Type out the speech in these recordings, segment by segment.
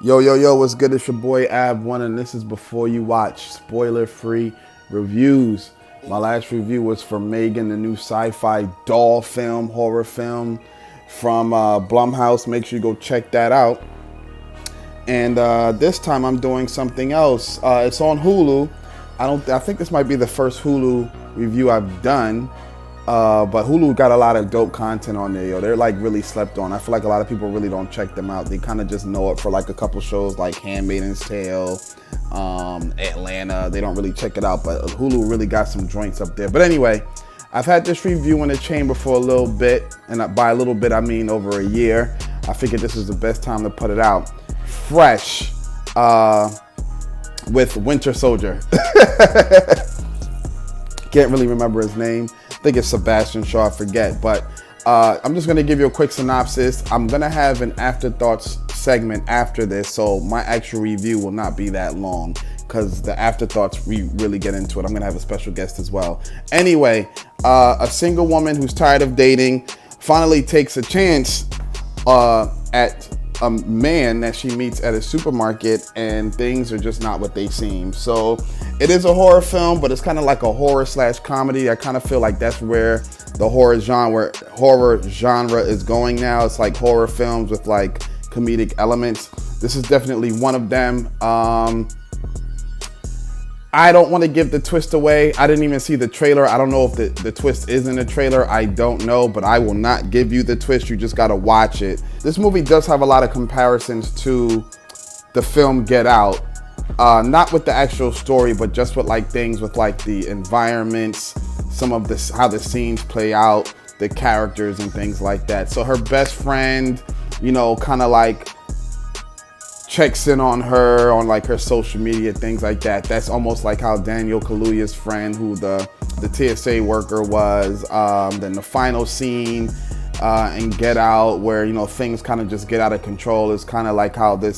Yo, what's good? It's your boy Abwon, and this is Before You Watch, spoiler-free reviews. My last review was for Megan, the new sci-fi doll film, horror film from Blumhouse. Make sure you go check that out. And this time I'm doing something else. It's on Hulu. I think this might be the first Hulu review I've done. But Hulu got a lot of dope content on there, yo. They're like really slept on. I feel like a lot of people really don't check them out. They kind of just know it for like a couple shows like Handmaid's Tale, Atlanta. They don't really check it out, but Hulu really got some joints up there. But anyway, I've had this review in the chamber for a little bit, and by a little bit I mean over a year. I figured this is the best time to put it out. Fresh, with Winter Soldier. Can't really remember his name. I think it's Sebastian Shaw, I forget. But I'm just going to give you a quick synopsis. I'm going to have an Afterthoughts segment after this, so my actual review will not be that long because the Afterthoughts, we really get into it. I'm going to have a special guest as well. Anyway, a single woman who's tired of dating finally takes a chance at a man that she meets at a supermarket, and things are just not what they seem. So it is a horror film, but it's kind of like a horror/comedy. I kind of feel like that's where the horror genre is going now. It's like horror films with like comedic elements. This is definitely one of them. I don't want to give the twist away. I didn't even see the trailer. I don't know if the twist is in the trailer. I don't know, but I will not give you the twist. You just got to watch it. This movie does have a lot of comparisons to the film Get Out. Not with the actual story, but just with like things with like the environments, some of this, how the scenes play out, the characters and things like that. So her best friend, you know, kind of like checks in on her on like her social media, things like that. That's almost like how Daniel Kaluuya's friend, who the TSA worker was. Then the final scene in Get Out, where, you know, things kind of just get out of control, is kind of like how the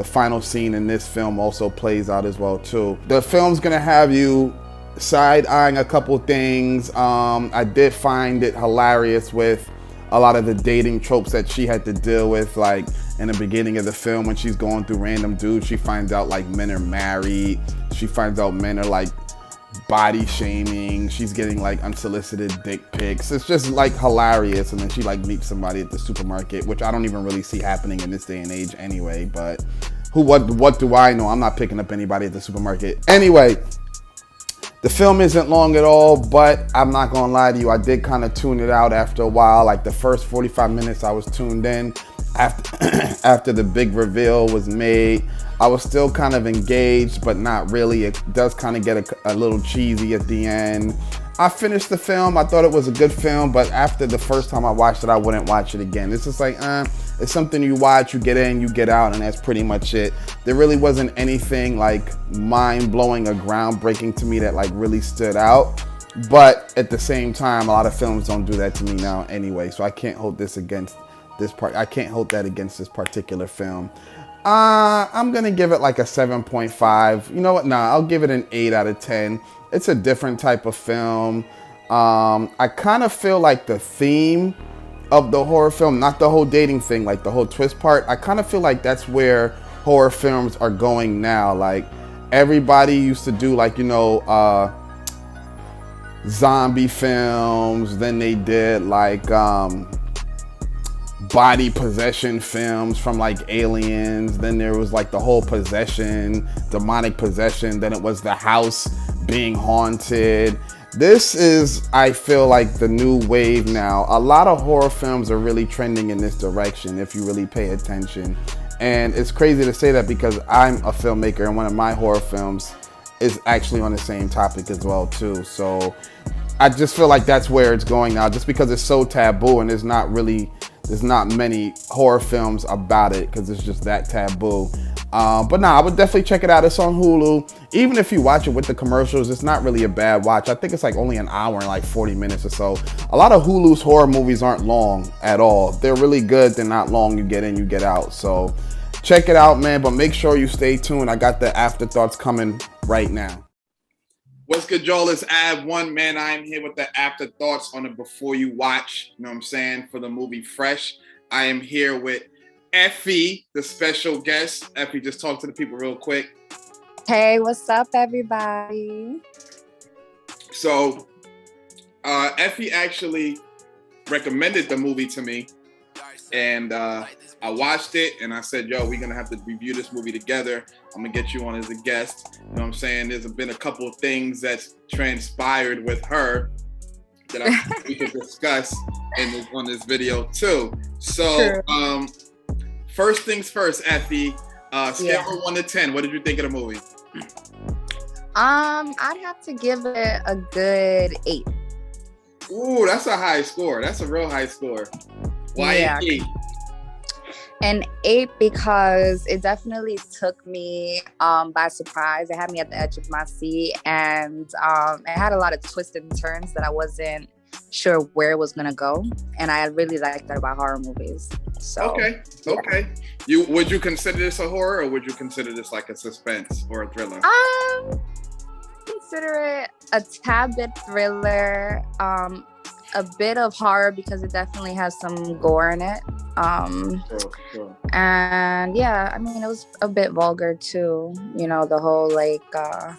final scene in this film also plays out as well too. The film's gonna have you side-eyeing a couple things. I did find it hilarious with a lot of the dating tropes that she had to deal with, like in the beginning of the film when she's going through random dudes. She finds out like men are married. She finds out men are like body shaming. She's getting like unsolicited dick pics. It's just like hilarious. And then she like meets somebody at the supermarket, which I don't even really see happening in this day and age anyway. But what do I know? I'm not picking up anybody at the supermarket. Anyway, the film isn't long at all, but I'm not gonna lie to you, I did kind of tune it out after a while. Like the first 45 minutes I was tuned in. After the big reveal was made, I was still kind of engaged, but not really. It does kind of get a little cheesy at the end. I finished the film. I thought it was a good film, but after the first time I watched it, I wouldn't watch it again. It's just like, it's something you watch, you get in, you get out, and that's pretty much it. There really wasn't anything like mind-blowing or groundbreaking to me that like really stood out. But at the same time, a lot of films don't do that to me now anyway, so I can't hold this against this part. I can't hold that against this particular film. I'm gonna give it like a 7.5. You know what? Nah, I'll give it an 8 out of 10. It's a different type of film. I kind of feel like the theme of the horror film, not the whole dating thing, like the whole twist part, I kind of feel like that's where horror films are going now. Like everybody used to do like, you know, zombie films. Then they did like body possession films from like Aliens. Then there was like the whole possession, demonic possession. Then it was the house being haunted. This is, I feel like, the new wave now. A lot of horror films are really trending in this direction if you really pay attention. And it's crazy to say that because I'm a filmmaker and one of my horror films is actually on the same topic as well too. So I just feel like that's where it's going now, just because it's so taboo and there's not many horror films about it because it's just that taboo. But nah, I would definitely check it out. It's on Hulu. Even if you watch it with the commercials, it's not really a bad watch. I think it's like only an hour and like 40 minutes or so. A lot of Hulu's horror movies aren't long at all. They're really good. They're not long. You get in, you get out. So check it out, man. But make sure you stay tuned. I got the Afterthoughts coming right now. What's good, Joel? It's Abwon, man. I am here with the Afterthoughts on the Before You Watch, you know what I'm saying, for the movie Fresh. I am here with Effy, the special guest. Effy, just talk to the people real quick. Hey, what's up, everybody? So, Effy actually recommended the movie to me, and I watched it, and I said, yo, we're going to have to review this movie together. I'm going to get you on as a guest. You know what I'm saying? There's been a couple of things that's transpired with her that we could discuss on this video, too. So, first things first, Effy, scale from 1 to 10, what did you think of the movie? I'd have to give it a good 8. Ooh, that's a high score. That's a real high score. Why 8? An 8 because it definitely took me by surprise. It had me at the edge of my seat, and it had a lot of twists and turns that I wasn't sure where it was gonna go, and I really like that about horror movies. So okay. Would you consider this a horror, or would you consider this like a suspense or a thriller? Consider it a tad bit thriller, a bit of horror because it definitely has some gore in it. Sure. And yeah, I mean, it was a bit vulgar too, you know, the whole like I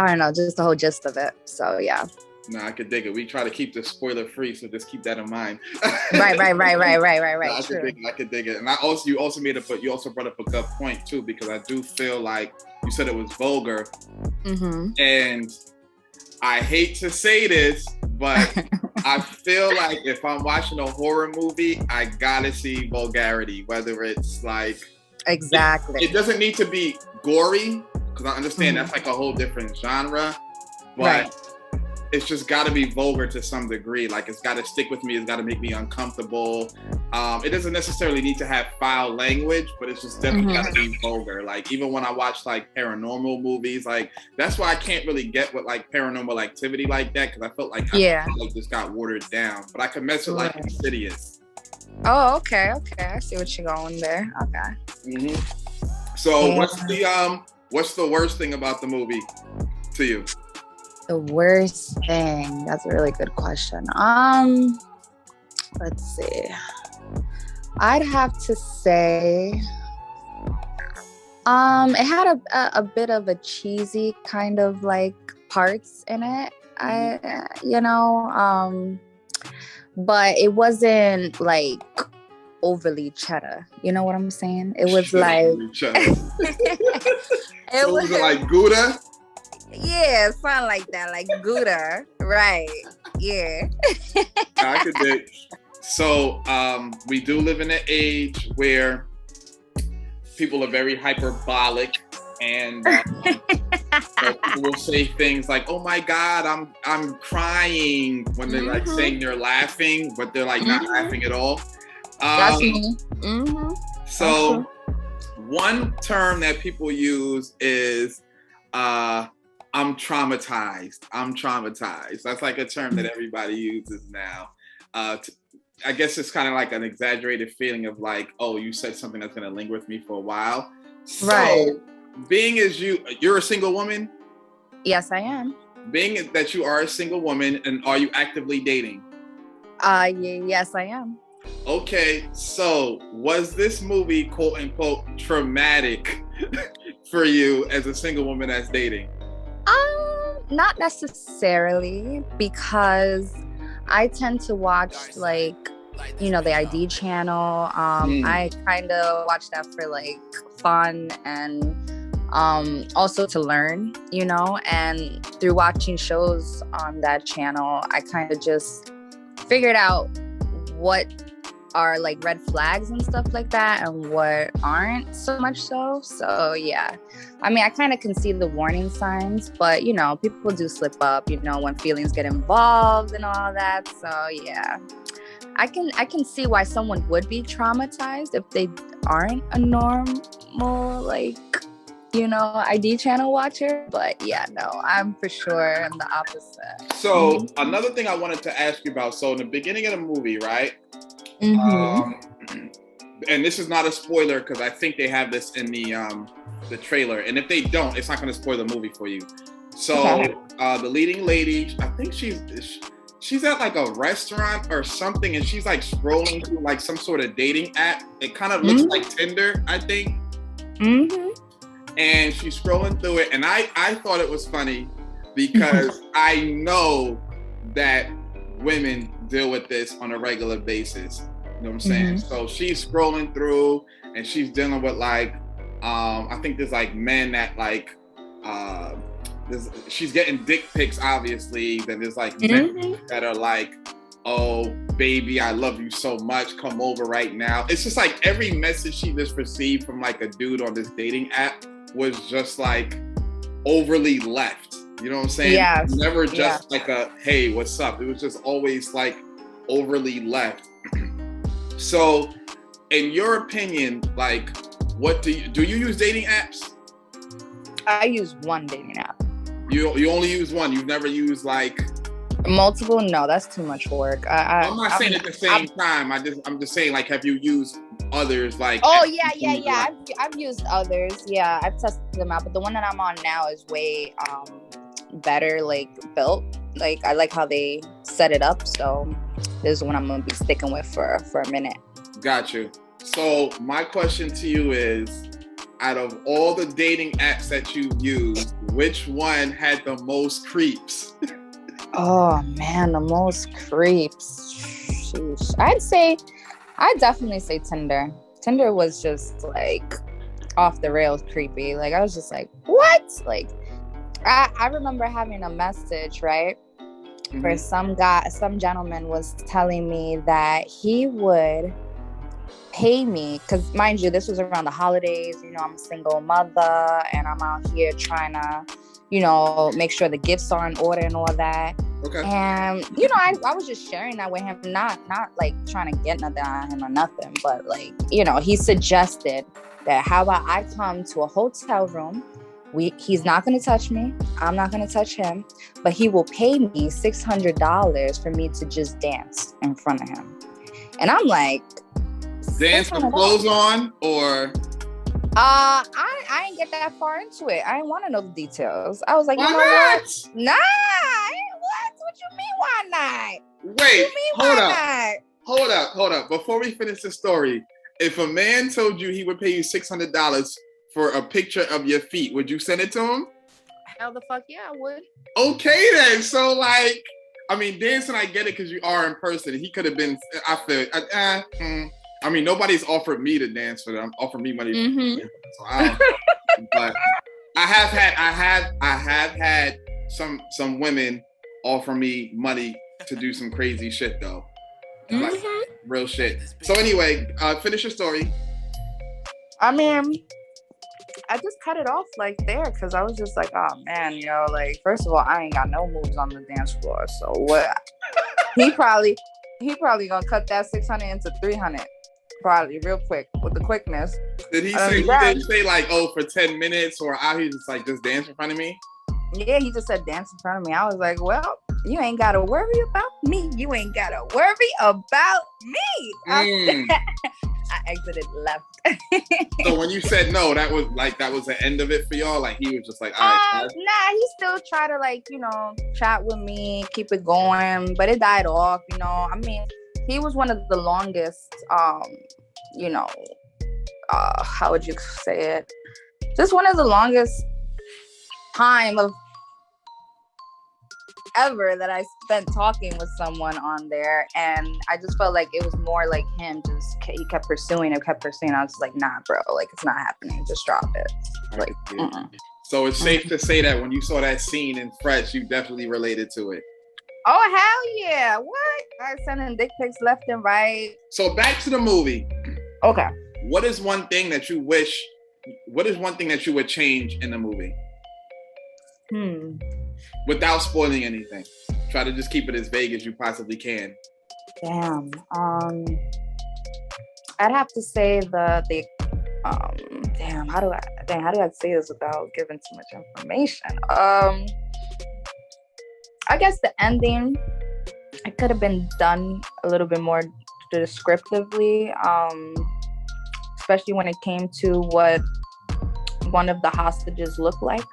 don't know, just the whole gist of it. So yeah. No, I could dig it. We try to keep this spoiler free, so just keep that in mind. Right. No, I could dig it. And you also brought up a good point too, because I do feel like you said it was vulgar. Mm-hmm. And I hate to say this, but I feel like if I'm watching a horror movie, I gotta see vulgarity, whether it's like... Exactly. It doesn't need to be gory, because I understand that's like a whole different genre, but it's just got to be vulgar to some degree. Like, it's got to stick with me. It's got to make me uncomfortable. It doesn't necessarily need to have foul language, but it's just definitely got to be vulgar. Like, even when I watch like paranormal movies, like that's why I can't really get with like Paranormal Activity like that, because I felt like this got watered down. But I could mess with like Insidious. Oh, okay. I see what you're going there. Okay. So what's the worst thing about the movie to you? The worst thing? That's a really good question. Let's see. I'd have to say, it had a bit of a cheesy kind of like parts in it. But it wasn't like overly cheddar. You know what I'm saying? It was like it was like Gouda. Yeah, something like that, like Gouda, right? Yeah. I could dig. So we do live in an age where people are very hyperbolic, and so people will say things like, "Oh my God, I'm crying," when they're like saying they're laughing, but they're like not laughing at all. That's me. So one term that people use is I'm traumatized. That's like a term that everybody uses now. I guess it's kind of like an exaggerated feeling of like, oh, you said something that's going to linger with me for a while. So, being as you're a single woman? Yes, I am. Being that you are a single woman, and are you actively dating? Yes, I am. Okay, so was this movie, quote unquote, traumatic for you as a single woman that's dating? Not necessarily, because I tend to watch like, you know, the ID channel. I kind of watch that for like fun and also to learn, you know, and through watching shows on that channel, I kind of just figured out what are like red flags and stuff like that and what aren't so much so. So yeah, I mean, I kind of can see the warning signs, but you know, people do slip up, you know, when feelings get involved and all that. So yeah, I can see why someone would be traumatized if they aren't a normal, like, you know, ID channel watcher. But yeah, no, I'm for sure I'm the opposite. So another thing I wanted to ask you about, so in the beginning of the movie, right? And this is not a spoiler because I think they have this in the trailer, and if they don't, it's not going to spoil the movie for you. So the leading lady, I think she's at like a restaurant or something, and she's like scrolling through like some sort of dating app. It kind of looks like Tinder, I think. And she's scrolling through it, and I thought it was funny because I know that women deal with this on a regular basis. You know what I'm saying? So she's scrolling through, and she's dealing with like, I think there's like men that like, she's getting dick pics, obviously. Then there's like men that are like, oh, baby, I love you so much. Come over right now. It's just like every message she just received from like a dude on this dating app was just like overly left. You know what I'm saying? Yeah. Never just like a, hey, what's up? It was just always like overly left. So in your opinion, like, what do you use dating apps? I use one dating app. You only use one. You've never used like multiple? No, that's too much work. I'm not saying at the same time. I'm just saying, like, have you used others? Like, oh yeah. I've used others. Yeah, I've tested them out, but the one that I'm on now is way better, like built. Like I like how they set it up. So this is one I'm gonna be sticking with for a minute. Got you. So my question to you is, out of all the dating apps that you've used, which one had the most creeps? Oh man, the most creeps. Sheesh. I'd definitely say Tinder. Tinder was just like off the rails creepy. Like I was just like, what? Like I remember having a message, right? Where some gentleman was telling me that he would pay me, because mind you, this was around the holidays. You know, I'm a single mother and I'm out here trying to, you know, make sure the gifts are in order and all that. Okay. And you know, I was just sharing that with him, not like trying to get nothing out of him or nothing, but like, you know, he suggested that how about I come to a hotel room. He's not going to touch me. I'm not going to touch him, but he will pay me $600 for me to just dance in front of him. And I'm like, dance with clothes on, or? I didn't get that far into it. I didn't want to know the details. I was like, why you know not? What? Nah, what you mean, why not? Wait, hold up. Before we finish the story, if a man told you he would pay you $600 for a picture of your feet, would you send it to him? Hell the fuck yeah, I would. Okay then. So like, I mean, dancing, I get it because you are in person. He could have been, I feel, I mean, nobody's offered me to dance for them. Offered me money. So but I have had some women offer me money to do some crazy shit though. Like real shit. So anyway, finish your story. I mean, I just cut it off like there because I was just like, oh man, you know, like first of all, I ain't got no moves on the dance floor. So what? he probably gonna cut that 600 into 300. Probably real quick with the quickness. Did he say like, oh, for 10 minutes, or out here just like just dance in front of me? Yeah, he just said dance in front of me. I was like, well, you ain't gotta worry about me. You ain't gotta worry about me. I exited left. So when you said no, that was the end of it for y'all? Like he was just like, all right. Nah, he still tried to like, you know, chat with me, keep it going, but it died off, you know. I mean, he was one of the longest, you know, how would you say it? Just one of the longest time of ever that I spent talking with someone on there, and I just felt like it was more like him. He kept pursuing. I was just like, nah, bro, like it's not happening. Just drop it. Like, so it's safe to say that when you saw that scene in Fresh, you definitely related to it. Oh hell yeah! What? I sending dick pics left and right. So back to the movie. Okay. What is one thing that you would change in the movie? Without spoiling anything. Try to just keep it as vague as you possibly can. Damn. I'd have to say the damn, how do I say this without giving too much information? I guess the ending, it could have been done a little bit more descriptively, especially when it came to what one of the hostages looked like.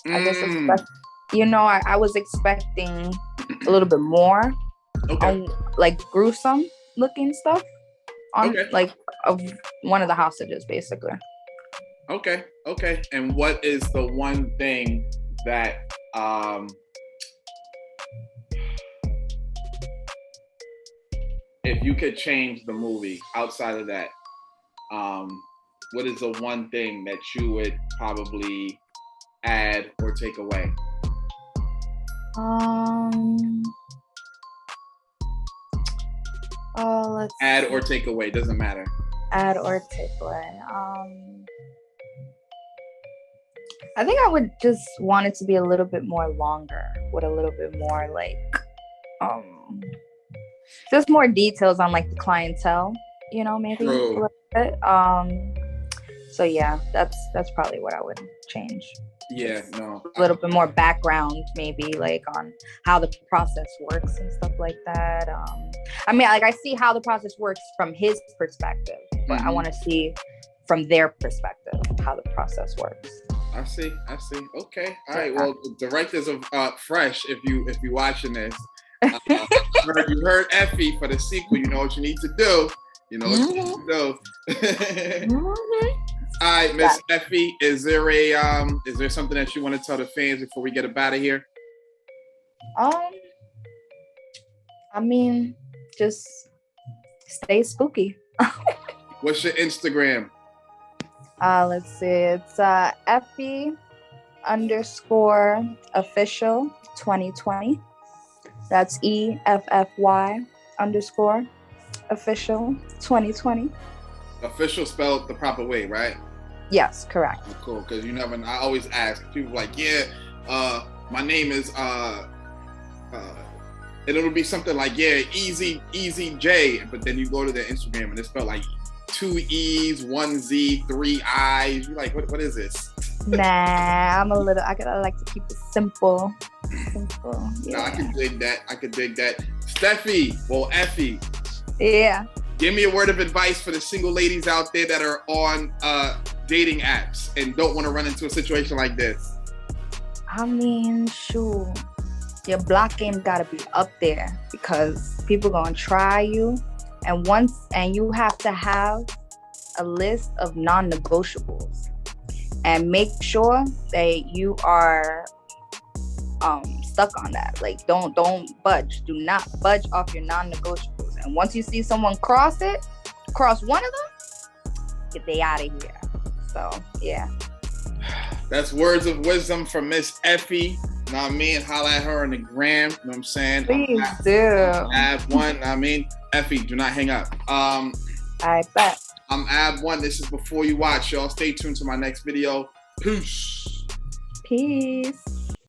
I guess I was expecting a little bit more on like gruesome looking stuff on like of one of the hostages, basically. Okay. And what is the one thing that if you could change the movie outside of that, what is the one thing that you would probably add or take away? Let's add or take away, doesn't matter. Add or take away. I think I would just want it to be a little bit more longer, with a little bit more like just more details on like the clientele, maybe a little bit. So yeah, that's probably what I would change. Yeah, no. A little bit more background, maybe like on how the process works and stuff like that. I mean, like I see how the process works from his perspective, but I want to see from their perspective how the process works. I see. Okay. All right. Well, directors of Fresh, if you watching this, you heard Effy for the sequel. You know what you need to do. You know what you need to do. All right, Miss Effy, is there something that you want to tell the fans before we get up out of here? I mean, just stay spooky. What's your Instagram? Let's see. It's Effy_official 2020. That's EFFY_official 2020. Official spelled the proper way, right? Yes, correct. Cool, because I always ask people like, my name is and it'll be something like, Easy J, but then you go to their Instagram and it's spelled like 2 E's, 1 Z, 3 I's. You're like, what is this? Nah, I like to keep it simple. Yeah. No, I can dig that. Effy. Yeah. Give me a word of advice for the single ladies out there that are on dating apps and don't want to run into a situation like this. I mean, shoot, your block game gotta be up there because people gonna try you, and you have to have a list of non-negotiables, and make sure that you are stuck on that. Like, don't budge. Do not budge off your non-negotiables. And once you see someone cross one of them, get they out of here. So, yeah. That's words of wisdom from Miss Effy. Know what I mean? Holla at her on the gram. You know what I'm saying? Please do. Abwon. I mean, Effy, do not hang up. I bet. I'm Abwon. This is Before You Watch. Y'all stay tuned to my next video. Peace.